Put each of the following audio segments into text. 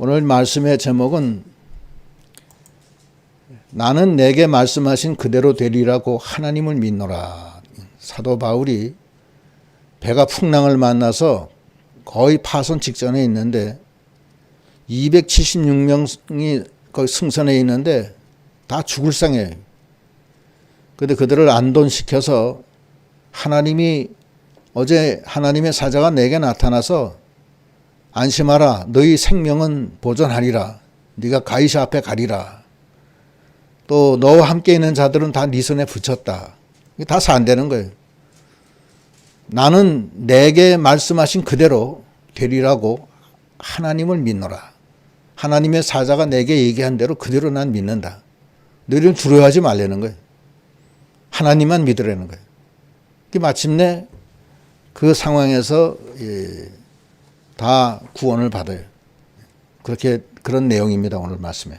오늘 말씀의 제목은 나는 내게 말씀하신 그대로 되리라고 하나님을 믿노라. 사도 바울이 배가 풍랑을 만나서 거의 파손 직전에 있는데 276명이 거기 승선해 있는데 다 죽을 상이에요. 그런데 그들을 안돈시켜서 하나님이 어제 하나님의 사자가 내게 나타나서 안심하라, 너희 생명은 보존하리라, 네가 가이사 앞에 가리라, 또 너와 함께 있는 자들은 다 네 손에 붙였다. 이게 다 산다는 거예요. 나는 내게 말씀하신 그대로 되리라고 하나님을 믿노라. 하나님의 사자가 내게 얘기한 대로 그대로 난 믿는다. 너희는 두려워하지 말라는 거예요. 하나님만 믿으라는 거예요. 마침내 그 상황에서 다 구원을 받아요. 그런 내용입니다. 오늘 말씀에.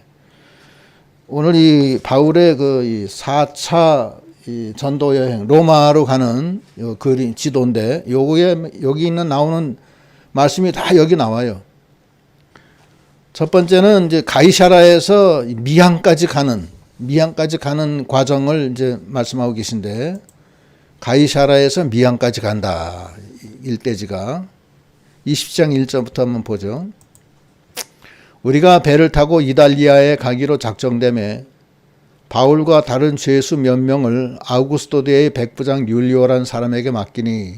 오늘 이 바울의 그 4차 전도 여행, 로마로 가는 그 지도인데, 요거에 여기 있는 나오는 말씀이 다 여기 나와요. 첫 번째는 이제 가이사라에서 미항까지 가는 과정을 이제 말씀하고 계신데, 가이사라에서 미항까지 간다. 일대지가 20장 1절부터 한번 보죠. 우리가 배를 타고 이달리아에 가기로 작정되매 바울과 다른 죄수 몇 명을 아우구스토대의 백부장 율리오라는 사람에게 맡기니,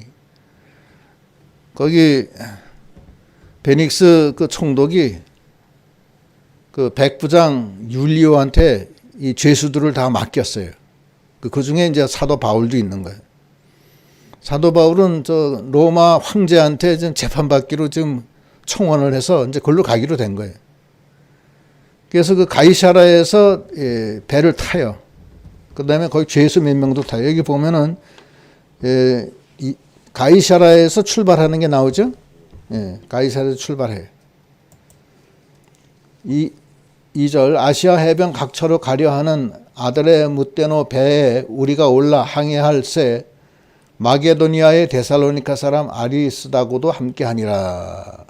거기 베닉스 그 총독이 그 백부장 율리오한테 이 죄수들을 다 맡겼어요. 그 중에 이제 사도 바울도 있는 거예요. 사도 바울은 저 로마 황제한테 지금 재판받기로 지금 청원을 해서 이제 그걸로 가기로 된 거예요. 그래서 그 가이사라에서 배를 타요. 그 다음에 거기 죄수 몇 명도 타요. 여기 보면은 가이사라에서 출발하는 게 나오죠. 가이사라에서 출발해요. 2절 아시아 해변 각처로 가려 하는 아들의 무떼노 배에 우리가 올라 항해할 새 마게도니아의 데살로니카 사람 아리스다고도 함께하니라.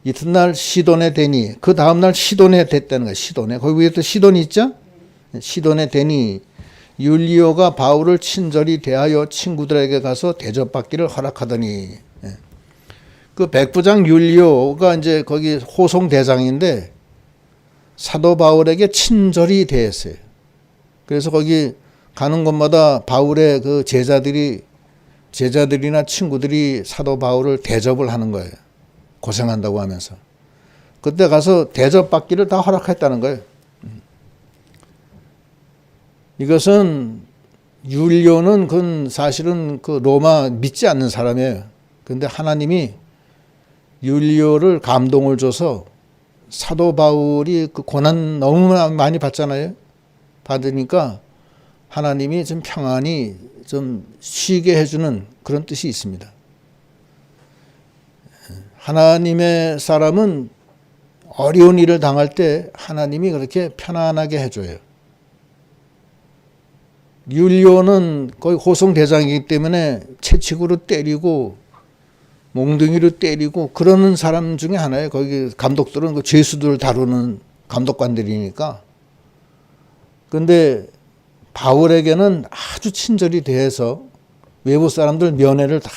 이튿날 시돈에 되니, 그 다음날 시돈에 됐다는 거예요. 시돈에. 거기 위에 또 시돈이 있죠? 시돈에 되니 율리오가 바울을 친절히 대하여 친구들에게 가서 대접받기를 허락하더니, 그 백부장 율리오가 이제 거기 호송 대장인데 사도 바울에게 친절히 대했어요. 그래서 거기 가는 곳마다 바울의 그 제자들이나 친구들이 사도 바울을 대접을 하는 거예요. 고생한다고 하면서. 그때 가서 대접받기를 다 허락했다는 거예요. 이것은 율리오는 그 사실은 그 로마 믿지 않는 사람이에요. 그런데 하나님이 율리오를 감동을 줘서 사도 바울이 그 고난 너무 많이 받잖아요. 받으니까 하나님이 좀 평안히 좀 쉬게 해주는 그런 뜻이 있습니다. 하나님의 사람은 어려운 일을 당할 때 하나님이 그렇게 편안하게 해줘요. 율리오는 거의 호송대장이기 때문에 채찍으로 때리고 몽둥이로 때리고 그러는 사람 중에 하나예요. 거기 감독들은 그 죄수들을 다루는 감독관들이니까. 그런데 바울에게는 아주 친절히 대해서 외부 사람들 면회를 다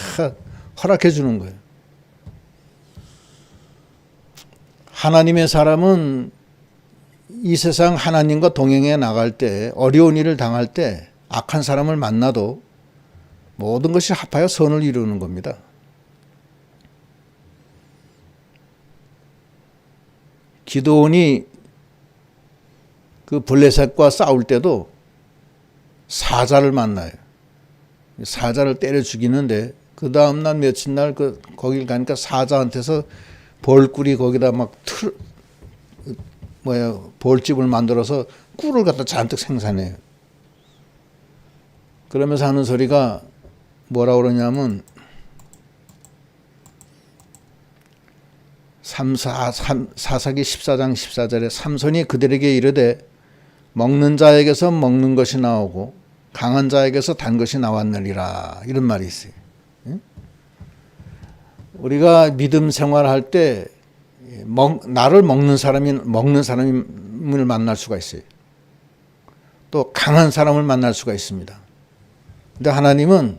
허락해 주는 거예요. 하나님의 사람은 이 세상 하나님과 동행해 나갈 때, 어려운 일을 당할 때 악한 사람을 만나도 모든 것이 합하여 선을 이루는 겁니다. 기드온이 그 블레셋과 싸울 때도 사자를 만나요. 사자를 때려 죽이는데 그 다음날 며칠날 거길 가니까 사자한테서 벌꿀이 거기다 막 벌집을 만들어서 꿀을 갖다 잔뜩 생산해요. 그러면서 하는 소리가 뭐라 그러냐면 사사기 14장 14절에 삼손이 그들에게 이르되 먹는 자에게서 먹는 것이 나오고 강한 자에게서 단 것이 나왔느니라, 이런 말이 있어요. 우리가 믿음 생활할 때 나를 먹는 사람을 만날 수가 있어요. 또 강한 사람을 만날 수가 있습니다. 근데 하나님은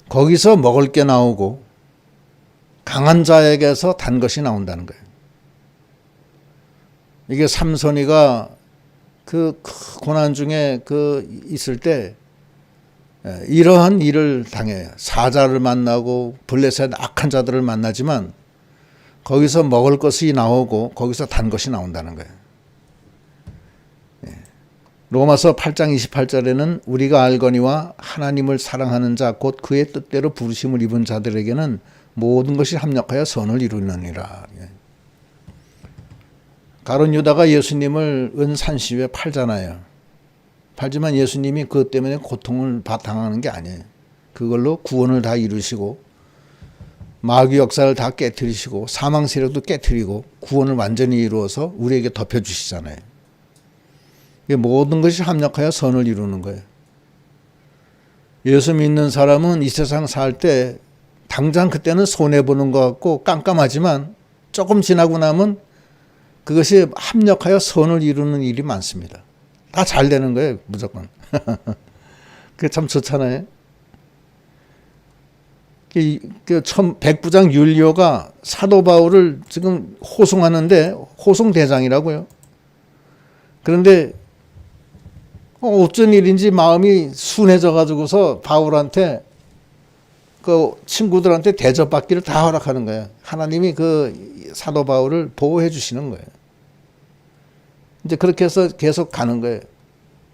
거기서 먹을 게 나오고 강한 자에게서 단 것이 나온다는 거예요. 이게 삼손이가 그 고난 중에 있을 때 이러한 일을 당해요. 사자를 만나고 블레셋 악한 자들을 만나지만 거기서 먹을 것이 나오고 거기서 단 것이 나온다는 거예요. 로마서 8장 28절에는 우리가 알거니와 하나님을 사랑하는 자 곧 그의 뜻대로 부르심을 입은 자들에게는 모든 것이 합력하여 선을 이루느니라. 가룟 유다가 예수님을 은 30에 팔잖아요. 팔지만 예수님이 그것 때문에 고통을 당하는 게 아니에요. 그걸로 구원을 다 이루시고 마귀 역사를 다 깨뜨리시고 사망 세력도 깨뜨리고 구원을 완전히 이루어서 우리에게 덮여주시잖아요. 모든 것이 합력하여 선을 이루는 거예요. 예수 믿는 사람은 이 세상 살 때 당장 그때는 손해보는 것 같고 깜깜하지만 조금 지나고 나면 그것이 합력하여 선을 이루는 일이 많습니다. 다 잘 되는 거예요, 무조건. 그게 참 좋잖아요. 백부장 율리오가 사도 바울을 지금 호송하는데 호송대장이라고요. 그런데 어쩐 일인지 마음이 순해져 가지고서 바울한테 그 친구들한테 대접받기를 다 허락하는 거예요. 하나님이 그 사도 바울을 보호해 주시는 거예요. 이제 그렇게 해서 계속 가는 거예요.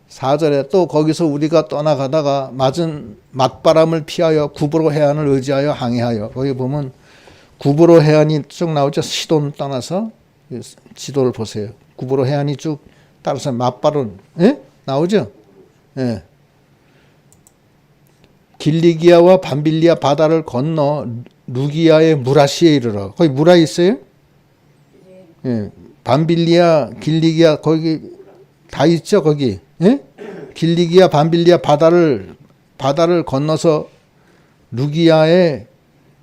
4절에 또 거기서 우리가 떠나가다가 맞은 맞바람을 피하여 구브로 해안을 의지하여 항해하여, 거기 보면 구브로 해안이 쭉 나오죠. 시돈 떠나서 지도를 보세요. 구브로 해안이 쭉 따라서 맞바람 나오죠. 예. 길리기아와 밤빌리아 바다를 건너 루기아의 무라시에 이르러. 거기 무라 있어요? 예. 밤빌리아, 길리기아 거기 다 있죠, 거기. 예? 길리기아, 밤빌리아 바다를 건너서 루기아의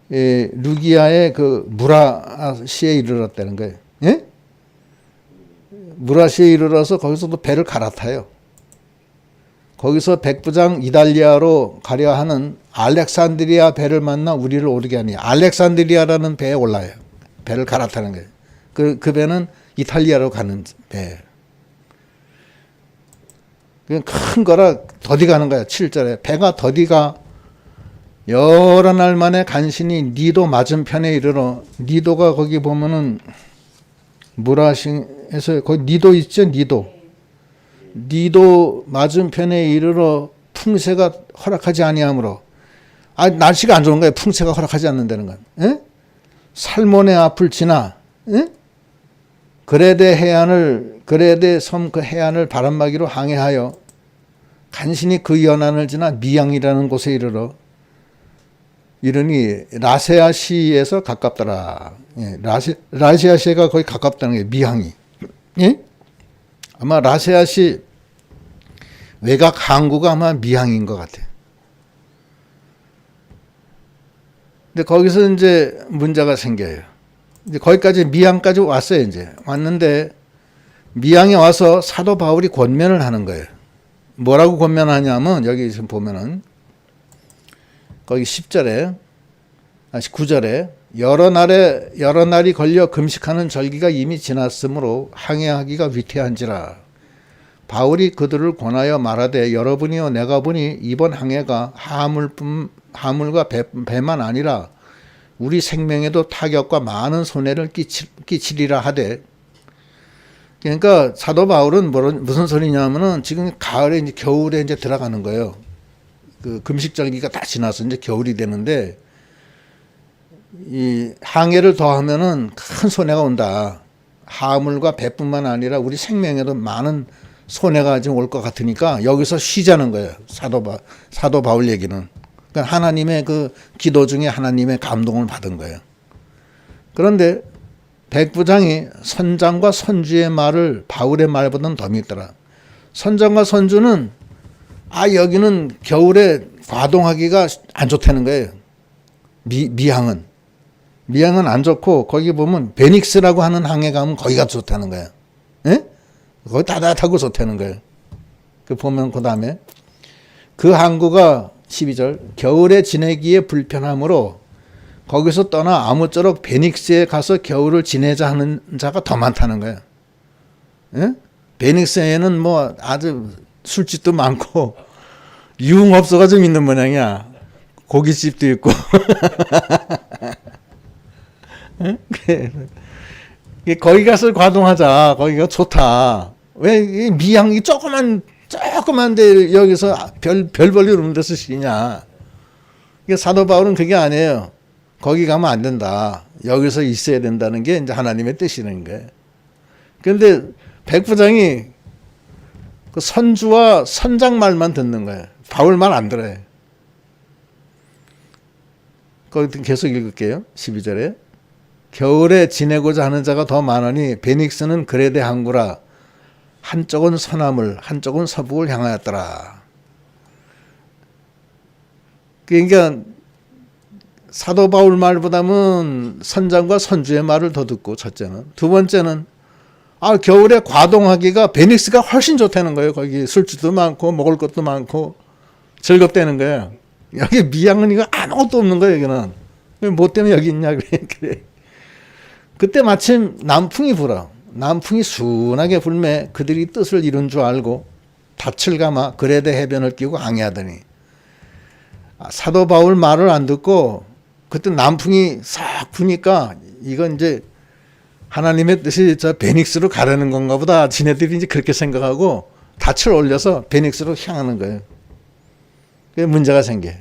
그 무라시에 이르렀다는 거예요. 예? 무라시에 이르러서 거기서도 배를 갈아타요. 거기서 백부장 이달리아로 가려 하는 알렉산드리아 배를 만나 우리를 오르게 하니, 알렉산드리아라는 배에 올라요. 배를 갈아타는 거예요. 그 배는 이탈리아로 가는 배예요. 큰 거라 더디 가는 거야. 7절에 배가 더디가 여러 날 만에 간신히 니도 맞은편에 이르러, 니도가 거기 보면은 무라싱에서 거기 니도 있죠. 니도 맞은편에 이르러 풍세가 허락하지 아니하므로, 날씨가 안 좋은 거예요. 풍세가 허락하지 않는다는 건. 에? 살몬의 앞을 지나 그레데 섬 그 해안을 바람막이로 항해하여 간신히 그 연안을 지나 미양이라는 곳에 이르니 라세아시에서 가깝더라. 예, 라세아시가 거의 가깝다는 게 미양이. 예? 아마 라세아시 외곽 항구가 아마 미양인 것 같아요. 근데 거기서 이제 문제가 생겨요. 이제 거기까지 미양까지 왔어요. 이제 왔는데 미양에 와서 사도 바울이 권면을 하는 거예요. 뭐라고 권면하냐면 여기 지금 보면은 거기 10절에 9절에 여러 날이 걸려 금식하는 절기가 이미 지났으므로 항해하기가 위태한지라. 바울이 그들을 권하여 말하되 여러분이요 내가 보니 이번 항해가 하물과 배만 아니라 우리 생명에도 타격과 많은 손해를 끼치리라 하되. 그러니까 사도 바울은 무슨 소리냐면은 지금 가을에 이제 겨울에 이제 들어가는 거예요. 그 금식절기가 다 지나서 이제 겨울이 되는데 이 항해를 더하면은 큰 손해가 온다. 하물과 배뿐만 아니라 우리 생명에도 많은 손해가 지금 올 것 같으니까 여기서 쉬자는 거예요. 사도 바울 얘기는. 그러니까 하나님의 그 기도 중에 하나님의 감동을 받은 거예요. 그런데 백부장이 선장과 선주의 말을 바울의 말보다는 더 믿더라. 선장과 선주는 여기는 겨울에 과동하기가 안 좋다는 거예요. 미항은 미양은 안 좋고 거기 보면 베닉스라고 하는 항에 가면 거기가 좋다는 거야. 예? 거기 따뜻하고 좋다는 거예요. 그 보면 그 다음에 그 항구가 12절 겨울에 지내기에 불편하므로 거기서 떠나 아무쪼록 베닉스에 가서 겨울을 지내자 하는 자가 더 많다는 거예요. 예? 베닉스에는 뭐 아주 술집도 많고 유흥업소가 좀 있는 모양이야. 고깃집도 있고. 거기 가서 과동하자. 거기가 좋다. 왜 미양이 조그만데 여기서 별 볼일 없는 데서 쉬냐. 사도 바울은 그게 아니에요. 거기 가면 안 된다. 여기서 있어야 된다는 게 이제 하나님의 뜻이라는 거예요. 그런데 백부장이 그 선주와 선장 말만 듣는 거예요. 바울 말 안 들어요. 거기 계속 읽을게요. 12절에 겨울에 지내고자 하는 자가 더 많으니 베닉스는 그레데 항구라 한쪽은 서남을 한쪽은 서북을 향하였더라. 그러니까 사도 바울 말보다는 선장과 선주의 말을 더 듣고 첫째는. 두 번째는 겨울에 과동하기가 베닉스가 훨씬 좋다는 거예요. 거기 술집도 많고 먹을 것도 많고 즐겁다는 거예요. 여기 미양은 이거 아무것도 없는 거예요. 여기는. 뭐 때문에 여기 있냐 그래. 그때 마침 남풍이 불어. 남풍이 순하게 불매 그들이 뜻을 이룬 줄 알고 닻을 감아 그레데 해변을 끼고 항해하더니 사도 바울 말을 안 듣고 그때 남풍이 싹 부니까 이건 이제 하나님의 뜻이 저 베닉스로 가려는 건가 보다. 지네들이 이제 그렇게 생각하고 닻을 올려서 베닉스로 향하는 거예요. 그게 문제가 생겨.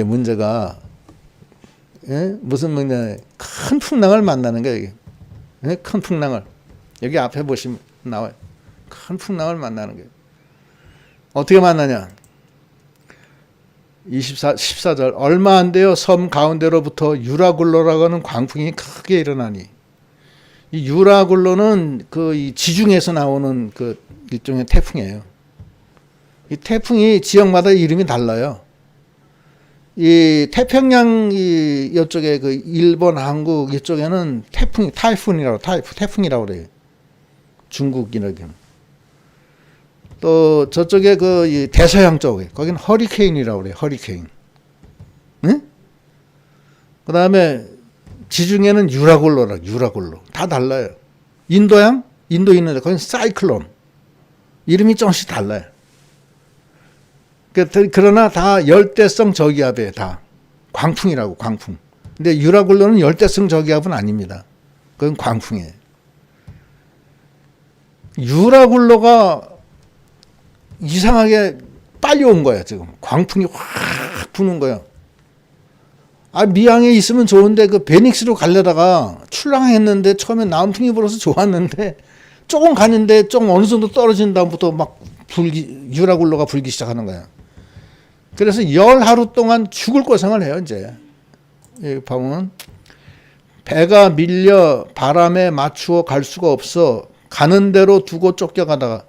문제가. 예? 무슨 문제? 큰 풍랑을 만나는 거예요. 여기. 예? 큰 풍랑을. 여기 앞에 보시면 나와요. 큰 풍랑을 만나는 거예요. 어떻게 만나냐? 14절 얼마 안 돼요. 섬 가운데로부터 유라굴로라고 하는 광풍이 크게 일어나니 이 유라굴로는 이 지중해에서 나오는 그 일종의 태풍이에요. 이 태풍이 지역마다 이름이 달라요. 이 태평양 이쪽에 그 일본, 한국 이쪽에는 태풍이라고 그래요. 중국이라고. 또 저쪽에 이 대서양 쪽에 거기는 허리케인이라고 그래요. 허리케인. 응? 그다음에 지중해는 유라굴로 다 달라요. 인도 있는데 거기는 사이클론. 이름이 조금씩 달라요. 그러나 다 열대성 저기압이에요. 다 광풍이라고 광풍. 근데 유라굴로는 열대성 저기압은 아닙니다. 그건 광풍이에요. 유라굴로가 이상하게 빨리 온 거야. 지금 광풍이 확 부는 거야. 미양에 있으면 좋은데 그 베닉스로 가려다가 출항했는데 처음에 남풍이 불어서 좋았는데 조금 가는데 조금 어느 정도 떨어진 다음부터 막 유라굴로가 불기 시작하는 거야. 그래서 10하루 동안 죽을 고생을 해요. 이제 여기 보면 배가 밀려 바람에 맞추어 갈 수가 없어 가는 대로 두고 쫓겨가다가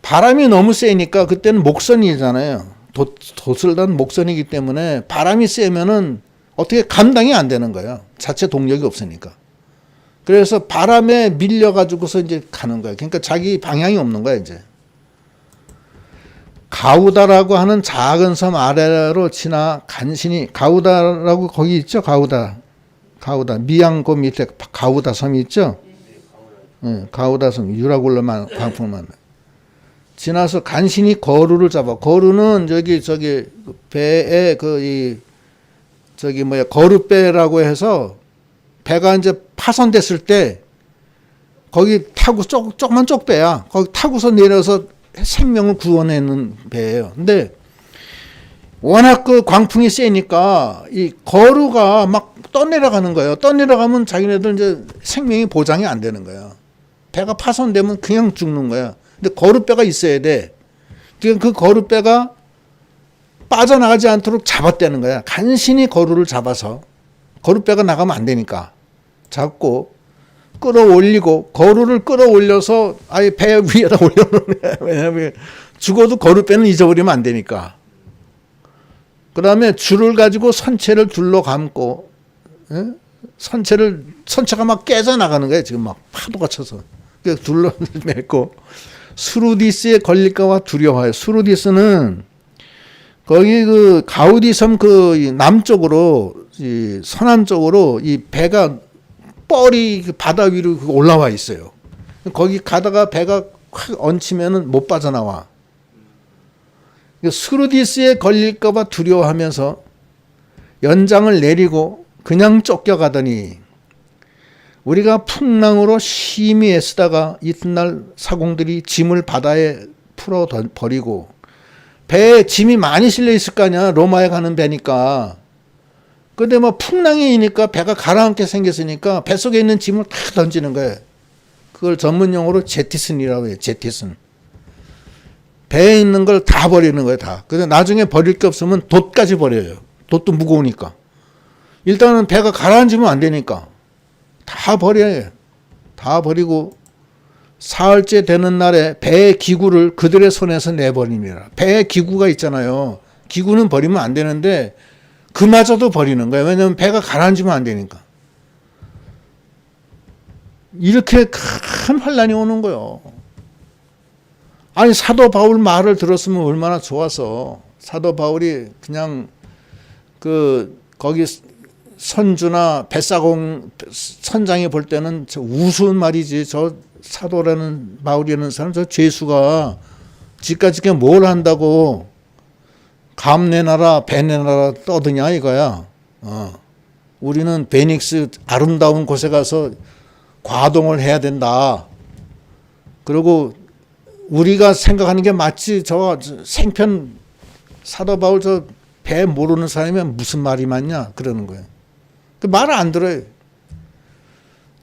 바람이 너무 세니까 그때는 목선이잖아요. 돛을 단 목선이기 때문에 바람이 세면은 어떻게 감당이 안 되는 거예요. 자체 동력이 없으니까. 그래서 바람에 밀려가지고서 이제 가는 거예요. 그러니까 자기 방향이 없는 거예요, 이제. 가우다라고 하는 작은 섬 아래로 지나 간신히 가우다라고 거기 있죠. 가우다 미양고 밑에 가우다 섬이 있죠. 네, 가우다 섬 유라굴로만 광풍만 지나서 간신히 거루를 잡아. 거루는 저기 배에 거루배라고 해서 배가 이제 파손됐을 때 거기 타고 조그만 쪽배야. 거기 타고서 내려서 생명을 구원하는 배예요. 근데 워낙 그 광풍이 세니까 이 거루가 막 떠내려가는 거예요. 떠내려가면 자기네들 이제 생명이 보장이 안 되는 거예요. 배가 파손되면 그냥 죽는 거야. 근데 거루배가 있어야 돼. 그 거루배가 빠져나가지 않도록 잡았다는 거야. 간신히 거루를 잡아서 거루배가 나가면 안 되니까 잡고 끌어올리고 거루를 끌어올려서 아예 배 위에다 올려놓는 거야. 왜냐하면 죽어도 거루배는 잊어버리면 안 되니까. 그 다음에 줄을 가지고 선체를 둘러 감고, 예? 선체가 막 깨져나가는 거예요. 지금 막 파도가 쳐서. 둘러 맺고, 수루디스에 걸릴까봐 두려워해요. 수루디스는 거기 그 가우디 섬 그 남쪽으로, 이 서남쪽으로 이 배가 뻘이 바다 위로 올라와 있어요. 거기 가다가 배가 확 얹히면은 못 빠져나와. 수루디스에 걸릴까봐 두려워하면서 연장을 내리고 그냥 쫓겨가더니 우리가 풍랑으로 심히 애쓰다가 이튿날 사공들이 짐을 바다에 풀어 버리고 배에 짐이 많이 실려 있을 거 아니야. 로마에 가는 배니까. 근데 뭐 풍랑이 이니까 배가 가라앉게 생겼으니까 뱃속에 있는 짐을 다 던지는 거예요. 그걸 전문 용어로 제티슨이라고 해요. 제티슨. 배에 있는 걸 다 버리는 거예요. 다. 그래서 나중에 버릴 게 없으면 돛까지 버려요. 돛도 무거우니까. 일단은 배가 가라앉으면 안 되니까 다 버려요. 다 버리고 사흘째 되는 날에 배의 기구를 그들의 손에서 내버립니다. 배에 기구가 있잖아요. 기구는 버리면 안 되는데 그마저도 버리는 거예요. 왜냐하면 배가 가라앉으면 안 되니까. 이렇게 큰 환란이 오는 거예요. 아니 사도 바울 말을 들었으면 얼마나 좋아서. 사도 바울이 그냥 거기 선주나 뱃사공 선장이 볼 때는 저 우스운 말이지. 저 사도라는 바울이라는 사람 저 죄수가 지까지게 뭘 한다고 감 내놔라 배 내놔라 떠드냐 이거야. 우리는 베닉스 아름다운 곳에 가서 과동을 해야 된다. 그리고 우리가 생각하는 게 맞지. 저 생편 사도 바울 저 배 모르는 사람이면 무슨 말이 맞냐 그러는 거예요. 그 말을 안 들어요.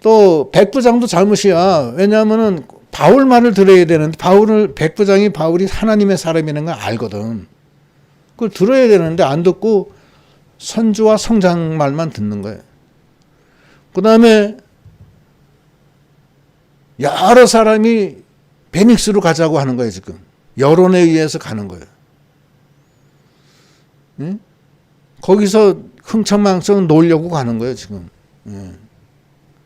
또 백부장도 잘못이야. 왜냐하면은 바울 말을 들어야 되는데 백부장이 바울이 하나님의 사람이라는 걸 알거든. 그걸 들어야 되는데 안 듣고 선주와 성장 말만 듣는 거예요. 그 다음에 여러 사람이 베닉스로 가자고 하는 거예요. 지금 여론에 의해서 가는 거예요. 응? 거기서 흥청망청 놀려고 가는 거예요. 지금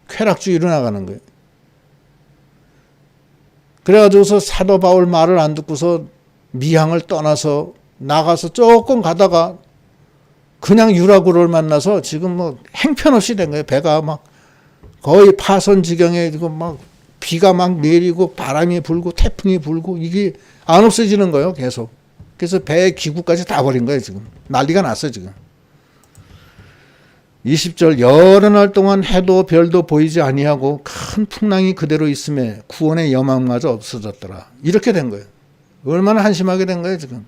쾌락주의로 나가는 거예요. 그래가지고서 사도 바울 말을 안 듣고서 미항을 떠나서 나가서 조금 가다가 그냥 유라굴을 만나서 지금 뭐 행편없이 된 거예요. 배가 막 거의 파손 지경에 막 비가 막 내리고 바람이 불고 태풍이 불고 이게 안 없어지는 거예요. 계속. 그래서 배의 기구까지 다 버린 거예요. 지금 난리가 났어요. 지금 20절 여러 날 동안 해도 별도 보이지 아니하고 큰 풍랑이 그대로 있음에 구원의 여망마저 없어졌더라. 이렇게 된 거예요. 얼마나 한심하게 된 거예요. 지금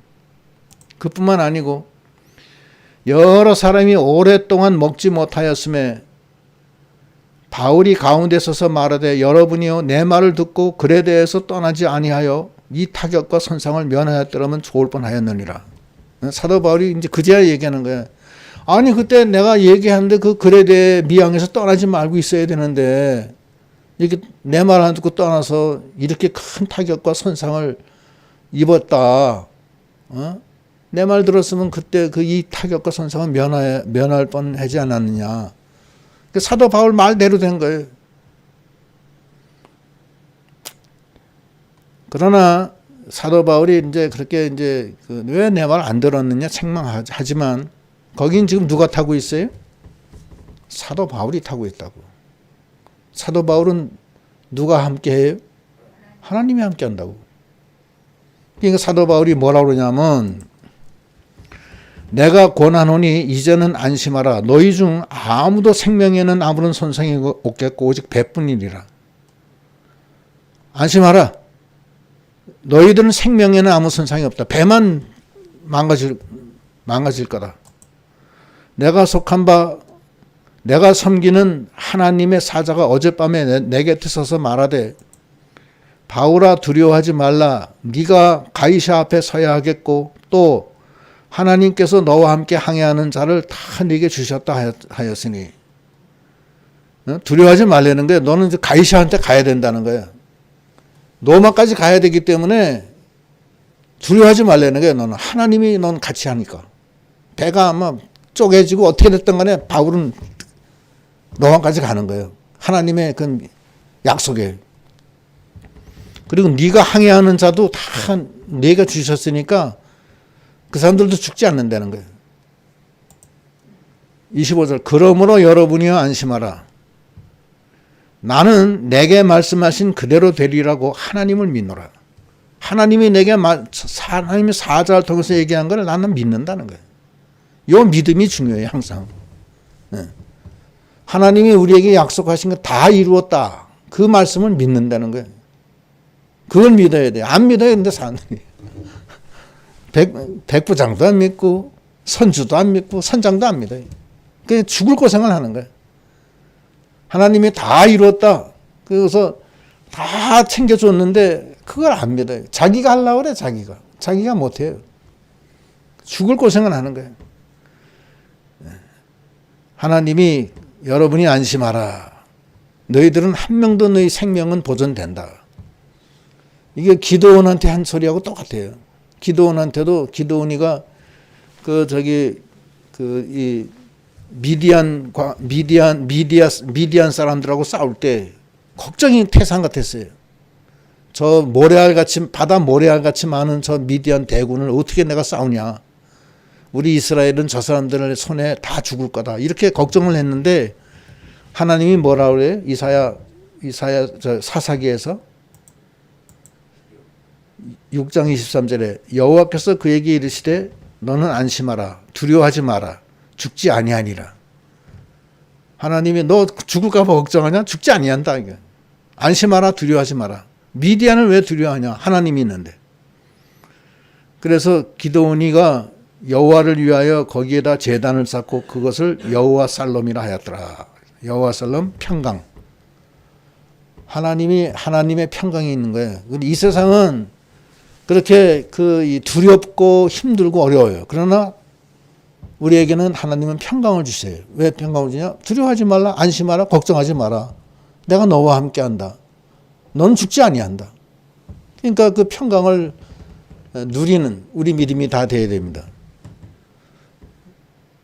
그뿐만 아니고 여러 사람이 오랫동안 먹지 못하였음에 바울이 가운데 서서 말하되 여러분이요 내 말을 듣고 글에 대해서 떠나지 아니하여 이 타격과 손상을 면하였더라면 좋을 뻔하였느니라. 사도 바울이 이제 그제야 얘기하는 거야. 아니 그때 내가 얘기하는데 그 글에 대해 미항에서 떠나지 말고 있어야 되는데 이렇게 내 말 안 듣고 떠나서 이렇게 큰 타격과 손상을 입었다. 내 말 들었으면 그때 이 타격과 손상을 면할 뻔하지 않았느냐. 사도 바울 말대로 된 거예요. 그러나 사도 바울이 이제 그렇게 이제 왜 내 말 안 들었느냐 책망하지만 거긴 지금 누가 타고 있어요? 사도 바울이 타고 있다고. 사도 바울은 누가 함께 해요? 하나님이 함께 한다고. 그러니까 사도 바울이 뭐라고 그러냐면 내가 권하노니 이제는 안심하라. 너희 중 아무도 생명에는 아무런 손상이 없겠고 오직 배뿐이니라. 안심하라. 너희들은 생명에는 아무 손상이 없다. 배만 망가질 거다. 내가 속한 바 내가 섬기는 하나님의 사자가 어젯밤에 내 곁에 서서 말하되 바울아 두려워하지 말라. 네가 가이사 앞에 서야 하겠고 또 하나님께서 너와 함께 항해하는 자를 다 네게 주셨다 하였으니 두려워하지 말라는 거예요. 너는 이제 가이사한테 가야 된다는 거예요. 로마까지 가야 되기 때문에 두려워하지 말라는 거예요. 너는 하나님이 넌 같이 하니까 배가 아마 쪼개지고 어떻게 됐든 간에 바울은 로마까지 가는 거예요. 하나님의 그 약속에. 그리고 네가 항해하는 자도 다 네가 주셨으니까 그 사람들도 죽지 않는다는 거예요. 25절 그러므로 여러분이여 안심하라. 나는 내게 말씀하신 그대로 되리라고 하나님을 믿노라. 하나님이 내게 하나님의 사자를 통해서 얘기한 걸 나는 믿는다는 거예요. 이 믿음이 중요해요. 항상. 하나님이 우리에게 약속하신 거 다 이루었다. 그 말씀을 믿는다는 거예요. 그걸 믿어야 돼요. 안 믿어야 되는데 사람들이. 백부장도 안 믿고 선주도 안 믿고 선장도 안 믿어요. 그냥 죽을 고생을 하는 거예요. 하나님이 다 이루었다. 그래서 다 챙겨줬는데 그걸 안 믿어요. 자기가 하려고 그래. 자기가 못해요. 죽을 고생을 하는 거예요. 하나님이 여러분이 안심하라. 너희들은 한 명도 너희 생명은 보존된다. 이게 기드온한테 한 소리하고 똑같아요. 기드온한테도 기드온이가 이 미디안 사람들하고 싸울 때 걱정이 태산 같았어요. 저 바다 모래알같이 많은 저 미디안 대군을 어떻게 내가 싸우냐. 우리 이스라엘은 저 사람들의 손에 다 죽을 거다. 이렇게 걱정을 했는데 하나님이 뭐라 그래요? 이사야 사사기에서 6장 23절에 여호와께서 그에게 이르시되 너는 안심하라. 두려워하지 마라. 죽지 아니하니라. 하나님이 너 죽을까 봐 걱정하냐? 죽지 아니한다. 이게. 안심하라. 두려워하지 마라. 미디안을 왜 두려워하냐? 하나님이 있는데. 그래서 기드온이가 여호와를 위하여 거기에다 제단을 쌓고 그것을 여호와 살롬이라 하였더라. 여호와 살롬 평강. 하나님의 평강이 있는 거예요. 이 세상은 그렇게 두렵고 힘들고 어려워요. 그러나 우리에게는 하나님은 평강을 주세요. 왜 평강을 주냐? 두려워하지 말라, 안심하라, 걱정하지 마라. 내가 너와 함께한다. 너는 죽지 아니한다. 그러니까 그 평강을 누리는 우리 믿음이 다 돼야 됩니다.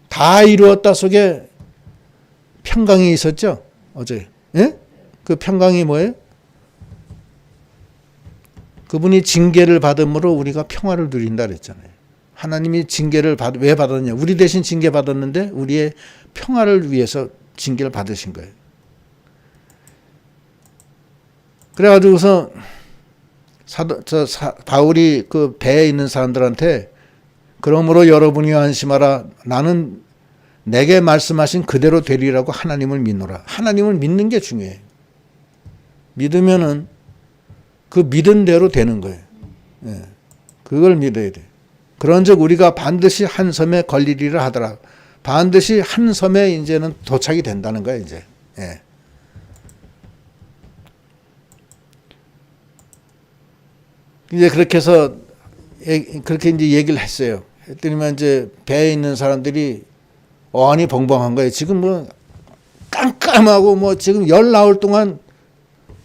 다 이루었다 속에 평강이 있었죠? 어제. 예? 그 평강이 뭐예요? 그분이 징계를 받음으로 우리가 평화를 누린다 그랬잖아요. 하나님이 징계를 왜 받았냐? 우리 대신 징계 받았는데 우리의 평화를 위해서 징계를 받으신 거예요. 그래가지고서 바울이 그 배에 있는 사람들한테 그러므로 여러분이 안심하라. 나는 내게 말씀하신 그대로 되리라고 하나님을 믿노라. 하나님을 믿는 게 중요해요. 믿으면은 그 믿은 대로 되는 거예요. 예. 그걸 믿어야 돼. 그런즉 우리가 반드시 한 섬에 걸리리라 하더라. 반드시 한 섬에 이제는 도착이 된다는 거예요. 이제. 예. 이제 그렇게 해서 그렇게 이제 얘기를 했어요. 했더니만 이제 배에 있는 사람들이 어안이 벙벙한 거예요. 지금 뭐 깜깜하고 뭐 지금 열 나흘 동안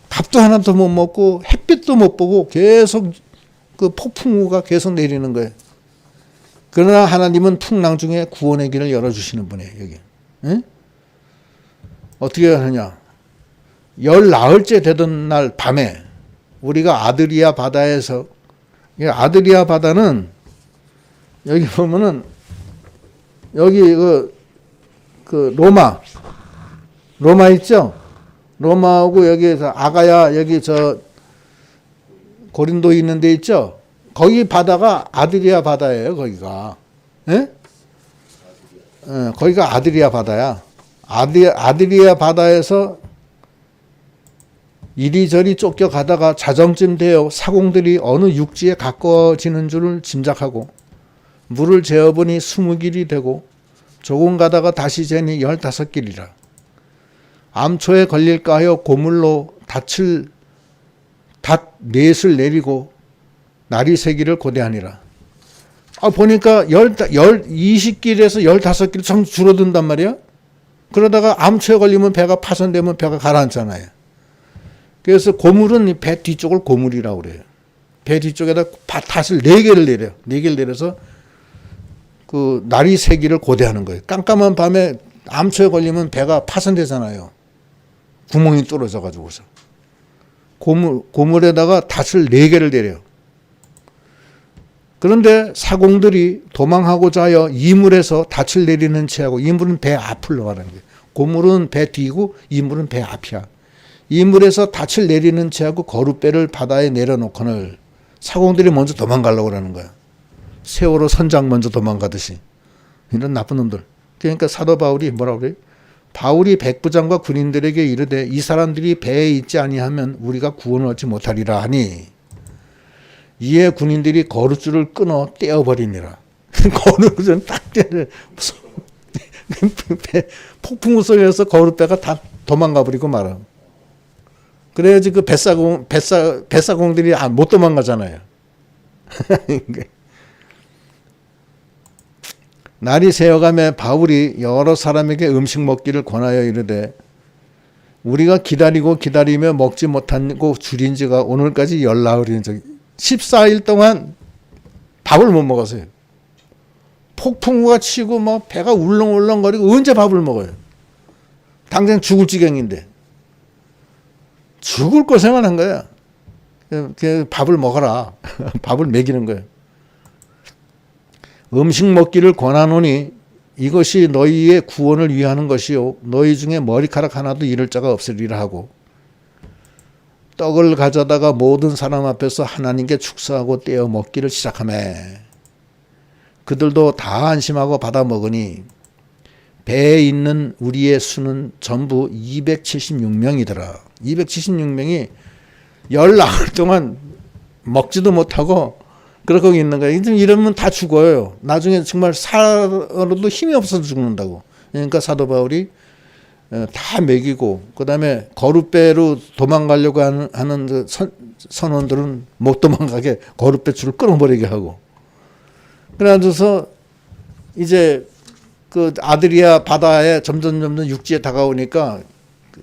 밥도 하나도 못 먹고 햇빛도 못 보고 계속 그 폭풍우가 계속 내리는 거예요. 그러나 하나님은 풍랑 중에 구원의 길을 열어주시는 분이에요. 여기. 응? 어떻게 하느냐. 열 나흘째 되던 날 밤에 우리가 아드리아 바다에서, 아드리아 바다는 여기 보면은 여기 그 로마 있죠? 로마하고 여기에서 아가야 여기 저 고린도 있는 데 있죠? 거기 바다가 아드리아 바다예요. 거기가. 예? 거기가 아드리아 바다야. 아드리아 바다에서 이리저리 쫓겨가다가 자정쯤 되어 사공들이 어느 육지에 가까워지는 줄을 짐작하고 물을 재어보니 20길이 되고 조금 가다가 다시 재니 15길이라. 암초에 걸릴까 하여 고물로 닷 넷을 내리고 날이 새기를 고대하니라. 보니까 20길에서 15길 참 줄어든단 말이야. 그러다가 암초에 걸리면 배가 파손되면 배가 가라앉잖아요. 그래서 고물은 배 뒤쪽을 고물이라고 그래요. 배 뒤쪽에다 닷을 4개를 내려요. 4개를 내려서 그 날이 새기를 고대하는 거예요. 깜깜한 밤에 암초에 걸리면 배가 파손되잖아요. 구멍이 뚫어져 가지고서. 고물에다가 닷을 4개를 내려요. 그런데 사공들이 도망하고자 하여 이물에서 닻을 내리는 채하고, 이물은 배 앞을 나가는 거예요. 고물은 배 뒤고 이물은 배 앞이야. 이물에서 닻을 내리는 채하고 거룻배를 바다에 내려놓거늘, 사공들이 먼저 도망가려고 그러는 거야. 세월호 선장 먼저 도망가듯이. 이런 나쁜 놈들. 그러니까 사도 바울이 뭐라고 그래요? 바울이 백부장과 군인들에게 이르되 이 사람들이 배에 있지 아니하면 우리가 구원을 얻지 못하리라 하니, 이에 군인들이 거룻줄을 끊어 떼어버리니라. 거룻줄은 딱 떼어. 폭풍 속에서 거룻배가 다 도망가 버리고 말아. 그래야지 그 뱃사공들이 못 도망가잖아요. 날이 새어가며 바울이 여러 사람에게 음식 먹기를 권하여 이르되 우리가 기다리며 먹지 못하고 줄인 지가 오늘까지 열나흘인 적이 14일 동안 밥을 못 먹었어요. 폭풍우가 치고 뭐 배가 울렁울렁거리고 언제 밥을 먹어요? 당장 죽을 지경인데. 죽을 고생을 한 거야. 밥을 먹어라. 밥을 먹이는 거예요. 음식 먹기를 권하노니 이것이 너희의 구원을 위하는 것이요 너희 중에 머리카락 하나도 잃을 자가 없으리라 하고, 떡을 가져다가 모든 사람 앞에서 하나님께 축사하고 떼어 먹기를 시작하며 그들도 다 안심하고 받아 먹으니 배에 있는 우리의 수는 전부 276명이더라. 276명이 열나흘 동안 먹지도 못하고 그러고 있는 거예요. 이러면 다 죽어요. 나중에 정말 살아도 힘이 없어서 죽는다고. 그러니까 사도 바울이 다 먹이고, 그 다음에 거룻배로 도망가려고 하는 그 선원들은 못 도망가게 거룻배 줄을 끊어버리게 하고. 그래서 이제 그 아드리아 바다에 점점 육지에 다가오니까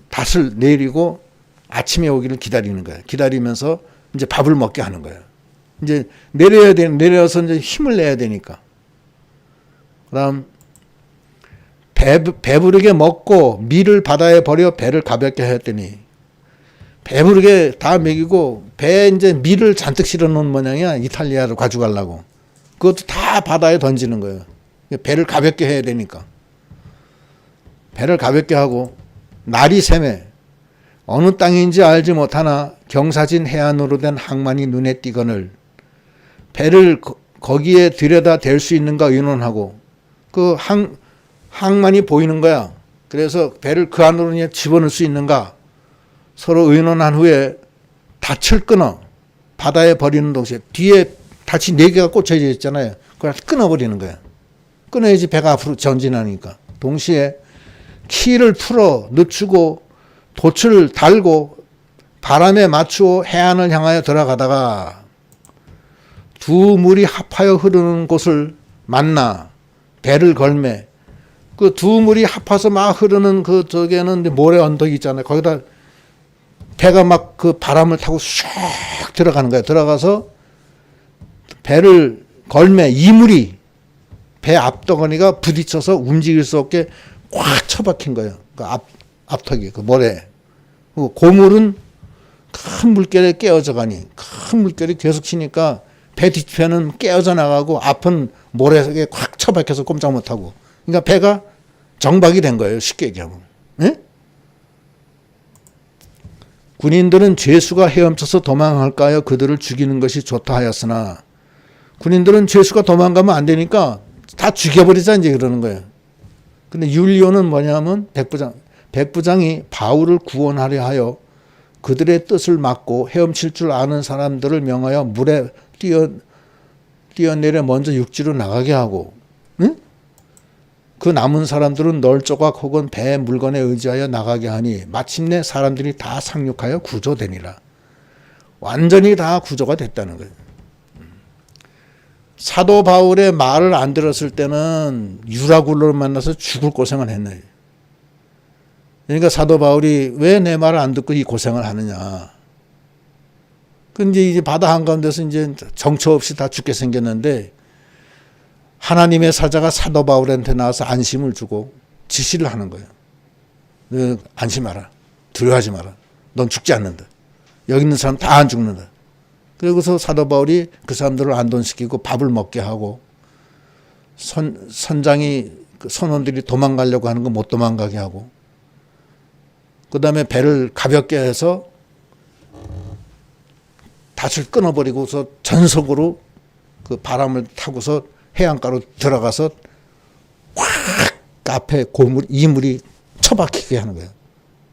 닷을 내리고 아침에 오기를 기다리는 거예요. 기다리면서 이제 밥을 먹게 하는 거예요. 이제 내려서 이제 힘을 내야 되니까. 그다음 배부르게 먹고 밀을 바다에 버려 배를 가볍게 했더니, 배부르게 다 먹이고 배에 이제 밀을 잔뜩 실어 놓은 모양이야. 이탈리아로 가져가려고. 그것도 다 바다에 던지는 거예요. 배를 가볍게 해야 되니까. 배를 가볍게 하고 날이 새매 어느 땅인지 알지 못하나 경사진 해안으로 된 항만이 눈에 띄거늘 배를 거기에 들여다 댈 수 있는가 의논하고, 그 항만이 보이는 거야. 그래서 배를 그 안으로 집어넣을 수 있는가 서로 의논한 후에 닻을 끊어 바다에 버리는 동시에, 뒤에 닻이 4개가 꽂혀져 있잖아요. 그걸 끊어버리는 거야. 끊어야지 배가 앞으로 전진하니까. 동시에 키를 풀어 늦추고 돛을 달고 바람에 맞추어 해안을 향하여 들어가다가 두 물이 합하여 흐르는 곳을 만나 배를 걸매, 그 두 물이 합해서 막 흐르는 그 저기에는 모래 언덕이 있잖아요. 거기다 배가 막 그 바람을 타고 슉 들어가는 거예요. 들어가서 배를 걸매 이물이 배 앞덩어리가 부딪혀서 움직일 수 없게 꽉 처박힌 거예요. 그 앞턱이, 그 모래. 고물은 큰 물결에 깨어져 가니, 큰 물결이 계속 치니까 배 뒤편은 깨어져 나가고 앞은 모래에 꽉 처박혀서 꼼짝 못하고. 그러니까 배가 정박이 된 거예요. 쉽게 얘기하면. 네? 군인들은 죄수가 헤엄쳐서 도망할까요? 그들을 죽이는 것이 좋다 하였으나, 군인들은 죄수가 도망가면 안 되니까 다 죽여버리자 이제 그러는 거예요. 근데 율리오는 뭐냐면 백부장이 바울을 구원하려 하여 그들의 뜻을 막고 헤엄칠 줄 아는 사람들을 명하여 물에 뛰어내려 먼저 육지로 나가게 하고, 응? 그 남은 사람들은 널조각 혹은 배 물건에 의지하여 나가게 하니 마침내 사람들이 다 상륙하여 구조되니라. 완전히 다 구조가 됐다는 거예요. 사도 바울의 말을 안 들었을 때는 유라굴로를 만나서 죽을 고생을 했네. 그러니까 사도 바울이 왜 내 말을 안 듣고 이 고생을 하느냐. 근데 이제 바다 한가운데서 이제 정처 없이 다 죽게 생겼는데, 하나님의 사자가 사도 바울한테 나와서 안심을 주고 지시를 하는 거예요. 너 안심하라. 두려워하지 마라. 넌 죽지 않는다. 여기 있는 사람 다 안 죽는다. 그러고서 사도 바울이 그 사람들을 안돈시키고 밥을 먹게 하고 선장이 선원들이 도망가려고 하는 거 못 도망가게 하고 그 다음에 배를 가볍게 해서 닷을 끊어버리고서 전속으로 그 바람을 타고서 해안가로 들어가서 확 앞에 이물이 처박히게 하는 거예요.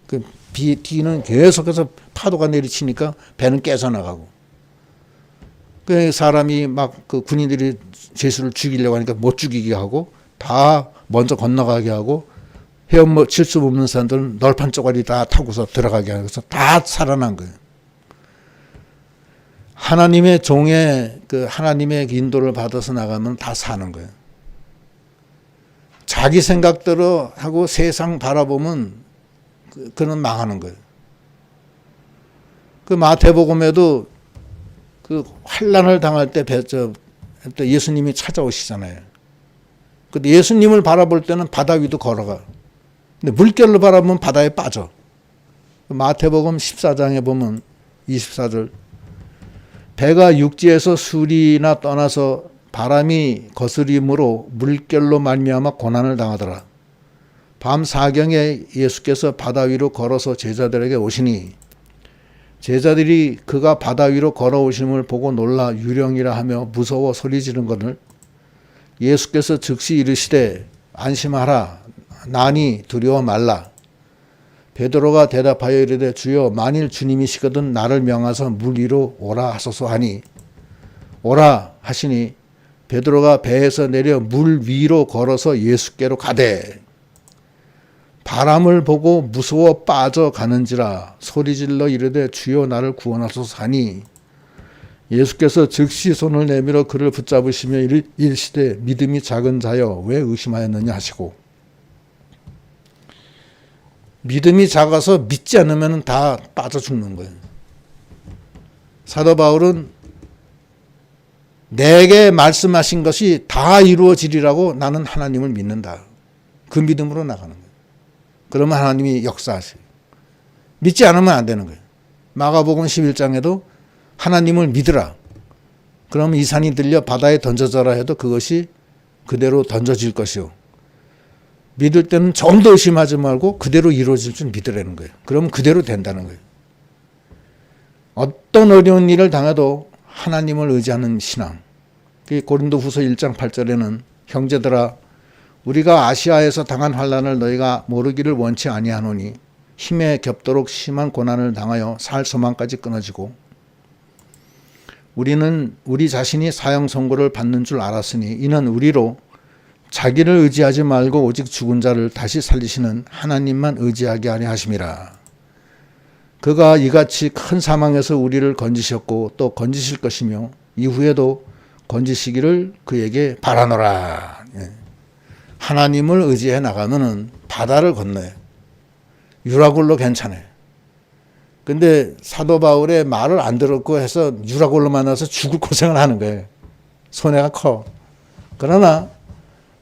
그 뒤는 계속해서 파도가 내리치니까 배는 깨져나가고. 그 사람이 막 그 군인들이 제수를 죽이려고 하니까 못 죽이게 하고 다 먼저 건너가게 하고 헤엄 칠 수 없는 사람들은 널판 쪼가리 다 타고서 들어가게 하면서 다 살아난 거예요. 하나님의 종의 그 하나님의 인도를 받아서 나가면 다 사는 거예요. 자기 생각대로 하고 세상 바라보면 그는 망하는 거예요. 그 마태복음에도 그 환난을 당할 때 예수님이 찾아오시잖아요. 근데 예수님을 바라볼 때는 바다 위도 걸어가. 근데 물결로 바라보면 바다에 빠져. 마태복음 14장에 보면 24절 배가 육지에서 수리나 떠나서 바람이 거스림으로 물결로 말미암아 고난을 당하더라. 밤 사경에 예수께서 바다 위로 걸어서 제자들에게 오시니 제자들이 그가 바다 위로 걸어오심을 보고 놀라 유령이라 하며 무서워 소리 지른 것을 예수께서 즉시 이르시되 안심하라 나니 두려워 말라. 베드로가 대답하여 이르되 주여 만일 주님이시거든 나를 명하사 물 위로 오라 하소서 하니 오라 하시니 베드로가 배에서 내려 물 위로 걸어서 예수께로 가되 바람을 보고 무서워 빠져가는지라 소리질러 이르되 주여 나를 구원하소서 하니 예수께서 즉시 손을 내밀어 그를 붙잡으시며 이르시되 믿음이 작은 자여 왜 의심하였느냐 하시고 믿음이 작아서 믿지 않으면 다 빠져 죽는 거예요. 사도 바울은 내게 말씀하신 것이 다 이루어지리라고 나는 하나님을 믿는다. 그 믿음으로 나가는 거예요. 그러면 하나님이 역사하세요. 믿지 않으면 안 되는 거예요. 마가복음 11장에도 하나님을 믿으라. 그러면 이 산이 들려 바다에 던져져라 해도 그것이 그대로 던져질 것이요. 믿을 때는 좀 더 의심하지 말고 그대로 이루어질 줄 믿으라는 거예요. 그러면 그대로 된다는 거예요. 어떤 어려운 일을 당해도 하나님을 의지하는 신앙. 고린도후서 1장 8절에는 형제들아 우리가 아시아에서 당한 환난을 너희가 모르기를 원치 아니하노니 힘에 겹도록 심한 고난을 당하여 살 소망까지 끊어지고 우리는 우리 자신이 사형 선고를 받는 줄 알았으니 이는 우리로 자기를 의지하지 말고 오직 죽은 자를 다시 살리시는 하나님만 의지하게 하려 하심이라. 그가 이같이 큰 사망에서 우리를 건지셨고 또 건지실 것이며 이후에도 건지시기를 그에게 바라노라. 하나님을 의지해 나가면은 바다를 건너요. 유라굴로 괜찮아요. 근데 사도 바울의 말을 안 들었고 해서 유라굴로 만나서 죽을 고생을 하는 거예요. 손해가 커. 그러나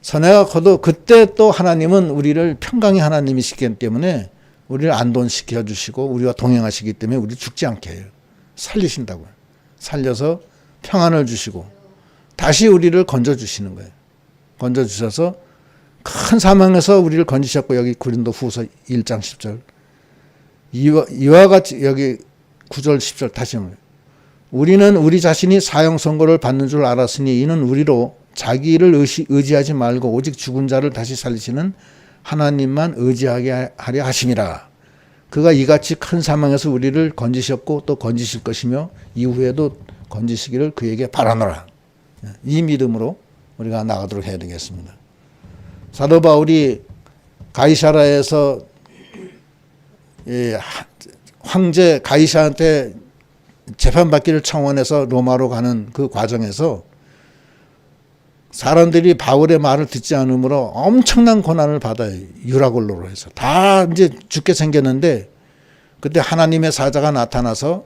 손해가 커도 그때 또 하나님은 우리를 평강의 하나님이시기 때문에 우리를 안돈시켜 주시고 우리와 동행하시기 때문에 우리 죽지 않게 해요. 살리신다고요. 살려서 평안을 주시고 다시 우리를 건져주시는 거예요. 건져주셔서 큰 사망에서 우리를 건지셨고 여기 고린도후서 1장 10절 이와 같이 여기 9절 10절 다시 한번 우리는 우리 자신이 사형 선고를 받는 줄 알았으니 이는 우리로 자기를 의지하지 말고 오직 죽은 자를 다시 살리시는 하나님만 의지하게 하려 하심이라. 그가 이같이 큰 사망에서 우리를 건지셨고 또 건지실 것이며 이후에도 건지시기를 그에게 바라노라. 이 믿음으로 우리가 나가도록 해야 되겠습니다. 사도 바울이 가이사라에서 황제 가이사한테 재판받기를 청원해서 로마로 가는 그 과정에서 사람들이 바울의 말을 듣지 않으므로 엄청난 고난을 받아요. 유라굴로로 해서. 다 이제 죽게 생겼는데 그때 하나님의 사자가 나타나서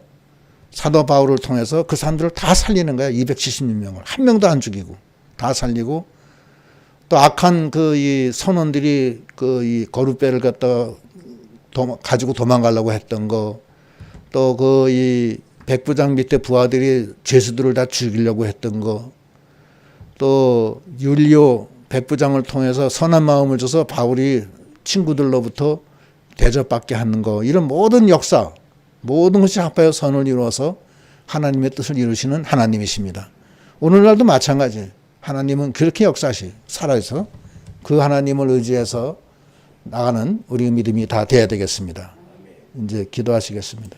사도 바울을 통해서 그 사람들을 다 살리는 거야. 276명을. 한 명도 안 죽이고 다 살리고 또 악한 그 이 선원들이 그 이 거룻배를 갖다 가지고 도망가려고 했던 거, 또 그 이 백부장 밑에 부하들이 죄수들을 다 죽이려고 했던 거, 또 율리오 백부장을 통해서 선한 마음을 줘서 바울이 친구들로부터 대접받게 하는 거, 이런 모든 역사, 모든 것이 합하여 선을 이루어서 하나님의 뜻을 이루시는 하나님이십니다. 오늘날도 마찬가지예요. 하나님은 그렇게 역사시 살아서 그 하나님을 의지해서 나가는 우리 믿음이 다 돼야 되겠습니다. 이제 기도하시겠습니다.